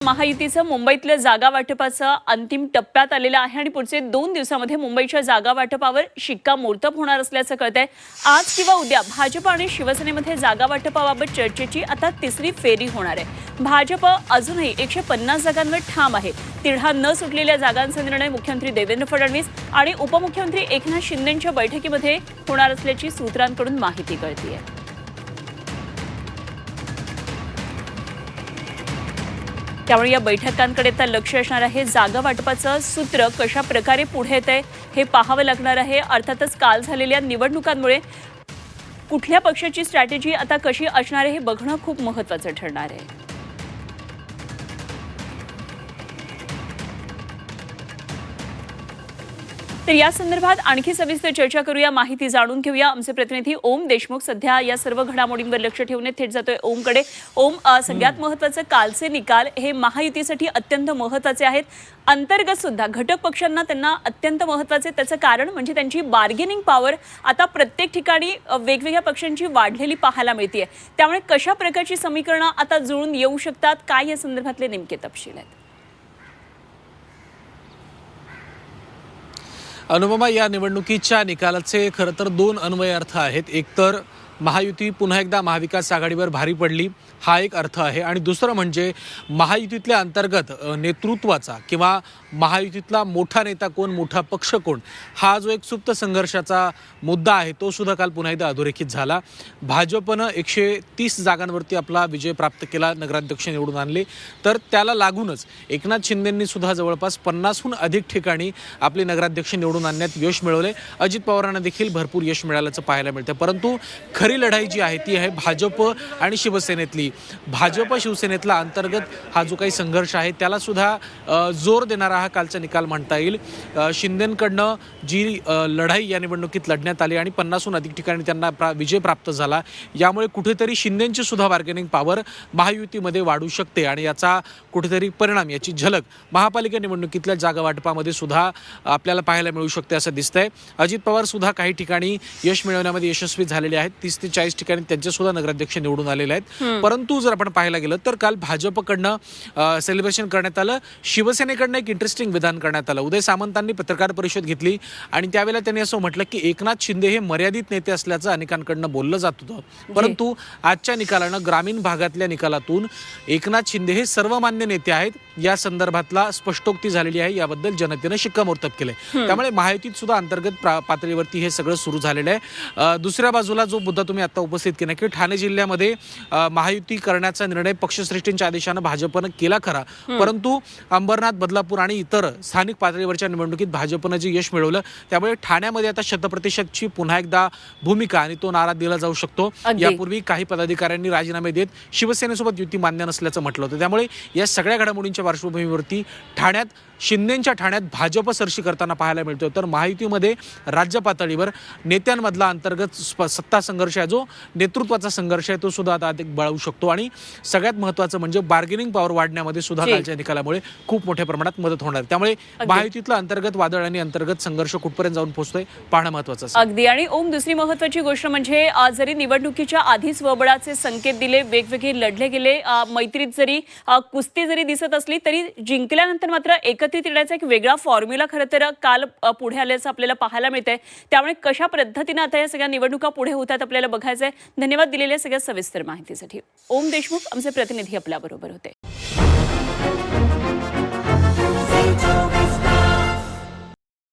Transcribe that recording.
महायुतीचं मुंबईतल्या जागा वाटपाचं अंतिम टप्प्यात आलेलं आहे आणि पुढचे 2 दिवसांमध्ये मुंबईच्या जागा वाटपावर शिक्कामोर्तब होणार असल्याचं कळतंय। आज किंवा उद्या भाजप आणि शिवसेनेमध्ये जागा वाटपाबाबत चर्चेची आता तिसरी फेरी होणार आहे। भाजप अजूनही 150 जागांवर ठाम आहे। तिढा न सुटलेल्या जागांचा निर्णय मुख्यमंत्री देवेंद्र फडणवीस आणि उपमुख्यमंत्री एकनाथ शिंदेंच्या बैठकीमध्ये होणार असल्याची सूत्रांकडून माहिती कळतेय। त्यामुळे या बैठकांकडे आता लक्ष असणार आहे। जागा वाटपाचं सूत्र कशा प्रकारे पुढे येतंय हे पाहावं लागणार आहे। अर्थातच काल झालेल्या निवडणुकांमुळे कुठल्या पक्षाची स्ट्रॅटेजी आता कशी असणार आहे हे बघणं खूप महत्त्वाचं ठरणार आहे। तर या संदर्भात आणखी सविस्तर चर्चा करूया, माहिती जाणून घेऊया। आमचे प्रतिनिधी ओम देशमुख सध्या या सर्व घडामोडींवर लक्ष ठेवून थेट जातोय ओमकडे। ओम, सगळ्यात महत्त्वाचं कालचे निकाल हे महायुतीसाठी अत्यंत महत्त्वाचे आहेत। अंतर्गत सुद्धा घटक पक्षांना त्यांना अत्यंत महत्त्वाचे, त्याचं कारण म्हणजे त्यांची बार्गेनिंग पॉवर आता प्रत्येक ठिकाणी वेगवेगळ्या पक्षांची वाढलेली पाहायला मिळते। त्यामुळे कशा प्रकारची समीकरणं आता जुळून येऊ शकतात, काय या संदर्भातले नेमके तपशील आहेत? अनुपमा, या निवडणुकीच्या निकालाचे खरं तर 2 अन्वय अर्थ आहेत। एक तर महायुती पुन्हा एकदा महाविकास आघाडीवर भारी पडली हा एक अर्थ आहे, आणि दुसरं म्हणजे महायुतीतल्या अंतर्गत नेतृत्वाचा किंवा महायुतीतला मोठा नेता कोण, मोठा पक्ष कोण, हा जो एक सुप्त संघर्षाचा मुद्दा आहे तो सुद्धा काल पुन्हा एकदा अधोरेखित झाला। भाजपनं 130 जागांवरती आपला विजय प्राप्त केला, नगराध्यक्ष निवडून आणले, तर त्याला लागूनच एकनाथ शिंदेंनी सुद्धा जवळपास 50हून अधिक ठिकाणी आपले नगराध्यक्ष निवडून आणण्यात यश मिळवले। अजित पवारांना देखील भरपूर यश मिळाल्याचं पाहायला मिळतं। परंतु खरी लढाई जी आहे ती आहे भाजप आणि शिवसेनेतली। भाजप शिवसेनेतला अंतर्गत हा जो काही संघर्ष आहे त्याला सुद्धा जोर देणारा हा कालचा निकाल म्हणता येईल। शिंदेंकडनं जी लढाई या निवडणुकीत लढण्यात आली आणि 50हून अधिक ठिकाणी त्यांना विजय प्राप्त झाला, यामुळे कुठेतरी शिंदेंची सुद्धा बार्गेनिंग पॉवर महायुतीमध्ये वाढू शकते आणि याचा कुठेतरी परिणाम, याची झलक महापालिका निवडणुकीतल्या जागा वाटपामध्ये सुद्धा आपल्याला पाहायला मिळू शकते असं दिसतंय। अजित पवार सुद्धा काही ठिकाणी यश मिळवण्यामध्ये यशस्वी झालेले आहेत। 30 ते 40 ठिकाणी त्यांचे सुद्धा नगराध्यक्ष निवडून आलेले आहेत। परंतु जर आपण पाहायला गेलं तर काल भाजपकडनं सेलिब्रेशन करण्यात आलं, शिवसेनेकडनं एक इंटरेस्टिंग विधान करण्यात आलं। उदय सामंतांनी पत्रकार परिषद घेतली आणि त्यावेळेला त्यांनी असं म्हटलं की एकनाथ शिंदे हे मर्यादित नेते असल्याचं अनेकांकडनं बोललं जात होतं, परंतु आजच्या निकालानं, ग्रामीण भागातल्या निकालातून एकनाथ शिंदे हे सर्वमान्य नेते आहेत या संदर्भातला स्पष्टोक्ती झालेली आहे। याबद्दल जनतेनं शिक्कामोर्तब केलंय। त्यामुळे महायुतीत सुद्धा अंतर्गत पातळीवरती हे सगळं सुरू झालेलं आहे। दुसऱ्या बाजूला जो मुद्दा तुम्ही आता उपस्थित केला की ठाणे जिल्ह्यामध्ये महायुती करण्याचा निर्णय पक्षश्रेष्ठींच्या आदेशानं भाजपनं केला खरा, परंतु अंबरनाथ, बदलापूर आणि इतर स्थानिक पातळीवरच्या निवडणुकीत भाजपनं जे यश मिळवलं त्यामुळे ठाण्यामध्ये आता 100%ची पुन्हा एकदा भूमिका आणि तो नारा दिला जाऊ शकतो। यापूर्वी काही पदाधिकाऱ्यांनी राजीनामे देत शिवसेनेसोबत युती मान्य नसल्याचं म्हटलं होतं। त्यामुळे या सगळ्या घडामोडींच्या पार्श्वभूमीवरती शिंदेंच्या ठाण्यात भाजप सरशी करताना पाहायला मिळतोय। तर महायुतीमध्ये राज्य पातळीवर नेत्यांमधला अंतर्गत सत्ता संघर्ष आहे, जो नेतृत्वाचा संघर्ष आहे, तो सुद्धा आता अधिक बळावू शकतो आणि सगळ्यात महत्त्वाचं म्हणजे बार्गेनिंग पॉवर वाढण्यामध्ये सुद्धा कालच्या निकालामुळे खूप मोठ्या प्रमाणात मदत होणार। त्यामुळे महायुतीतला अंतर्गत वादळ आणि अंतर्गत संघर्ष कुठपर्यंत जाऊन पोहोचतोय पाहणं महत्त्वाचं आहे। अगदी। आणि ओम, दुसरी महत्त्वाची गोष्ट म्हणजे जरी निवडणुकीच्या आधीच वबळाचे संकेत दिले, वेगवेगळे लढले गेले, मैत्रीत जरी कुस्ती जरी दिसत असली तरी जिंकल्यानंतर मात्र एकत्रित येण्याचा एक वेगळा फॉर्म्युला खरं तर काल पुढे आल्याचं आपल्याला पाहायला मिळतंय। त्यामुळे कशा पद्धतीने आता या सगळ्या निवडणुका पुढे होतात आपल्याला बघायचंय। धन्यवाद दिलेल्या सगळ्या सविस्तर माहितीसाठी। ओम देशमुख आमचे प्रतिनिधी आपल्याबरोबर होते।